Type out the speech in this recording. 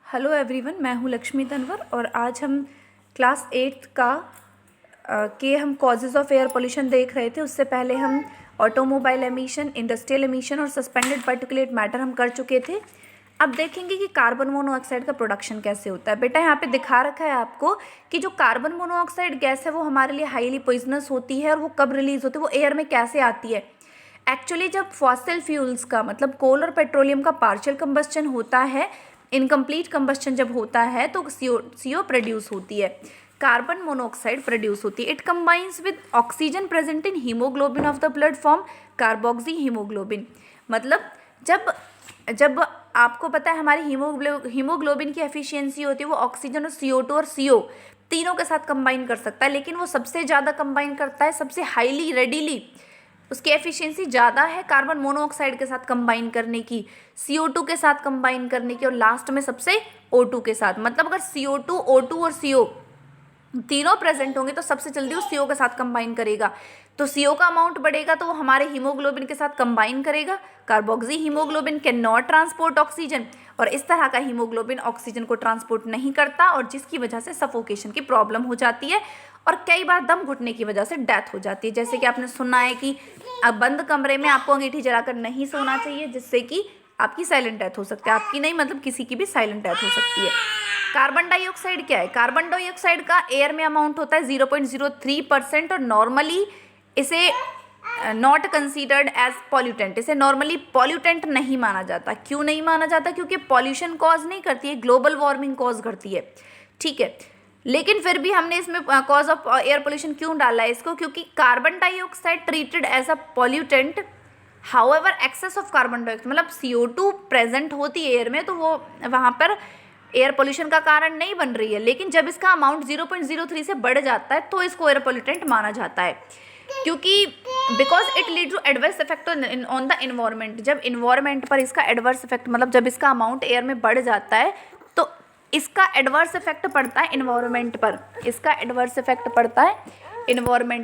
Hello everyone, मैं हूँ लक्ष्मी तनवर और आज हम क्लास 8th के हम कॉजेज़ ऑफ एयर पोल्यूशन देख रहे थे। उससे पहले हम ऑटोमोबाइल एमिशन, इंडस्ट्रियल एमिशन और सस्पेंडेड पार्टिकुलेट मैटर हम कर चुके थे। अब देखेंगे कि कार्बन मोनोऑक्साइड का प्रोडक्शन कैसे होता है। बेटा यहाँ पे दिखा रखा है आपको कि जो कार्बन मोनोऑक्साइड गैस है वो हमारे लिए हाईली पॉइजनस होती है और वो कब रिलीज होती है, वो एयर में कैसे आती है। एक्चुअली जब फॉसिल फ्यूल्स का मतलब कोल और पेट्रोलियम का पार्शियल कंबस्चन होता है, इनकम्प्लीट कंबस्चन जब होता है तो CO प्रोड्यूस होती है, कार्बन मोनोऑक्साइड प्रोड्यूस होती है। It combines with oxygen present in haemoglobin of the blood form carboxy haemoglobin. मतलब जब जब आपको पता है हमारी हीमोग्लोबिन की एफिशिएंसी होती है वो ऑक्सीजन और CO2 और CO तीनों के साथ कंबाइन कर सकता है, लेकिन वो सबसे ज़्यादा कंबाइन करता है, सबसे हाईली रेडिली उसकी एफिशिएंसी ज़्यादा है कार्बन मोनोऑक्साइड के साथ कंबाइन करने की, CO2 के साथ कंबाइन करने की और लास्ट में सबसे O2 के साथ। मतलब अगर CO2, O2 और CO तीनों प्रेजेंट होंगे तो सबसे जल्दी वो CO के साथ कंबाइन करेगा, तो CO का अमाउंट बढ़ेगा तो वो हमारे हीमोग्लोबिन के साथ कंबाइन करेगा। Carboxy haemoglobin can not transport oxygen, और इस तरह का हीमोग्लोबिन ऑक्सीजन को ट्रांसपोर्ट नहीं करता और जिसकी वजह से सफोकेशन की प्रॉब्लम हो जाती है और कई बार दम घुटने की वजह से डेथ हो जाती है। जैसे कि आपने सुना है कि बंद कमरे में आपको अंगीठी जलाकर नहीं सोना चाहिए, जिससे कि आपकी साइलेंट डेथ हो सकती है। आपकी नहीं, मतलब किसी की भी साइलेंट डेथ हो सकती है। कार्बन डाइऑक्साइड क्या है? कार्बन डाइऑक्साइड का एयर में अमाउंट होता है 0.03% और नॉर्मली इसे नॉट कंसीडर्ड एज पॉल्यूटेंट, इसे नॉर्मली पॉल्यूटेंट नहीं माना जाता। क्यों नहीं माना जाता? क्योंकि पॉल्यूशन कॉज नहीं करती है, ग्लोबल वार्मिंग कॉज करती है, ठीक है। लेकिन फिर भी हमने इसमें कॉज ऑफ एयर पोल्यूशन क्यों डाला है इसको? क्योंकि carbon dioxide treated as a pollutant, however excess of carbon dioxide मतलब CO2 प्रेजेंट होती है एयर में तो वो वहाँ पर एयर पोल्यूशन का कारण नहीं बन रही है, लेकिन जब इसका अमाउंट 0.03 से बढ़ जाता है तो इसको एयर पोल्यूटेंट माना जाता है, क्योंकि because it lead to adverse effect on the environment. जब इन्वायरमेंट पर इसका एडवर्स इफेक्ट मतलब जब इसका अमाउंट एयर में बढ़ जाता है तो इसका एडवर्स इफेक्ट पड़ता है इन्वायरमेंट पर, इसका एडवर्स इफेक्ट पड़ता है इन्वायरमेंट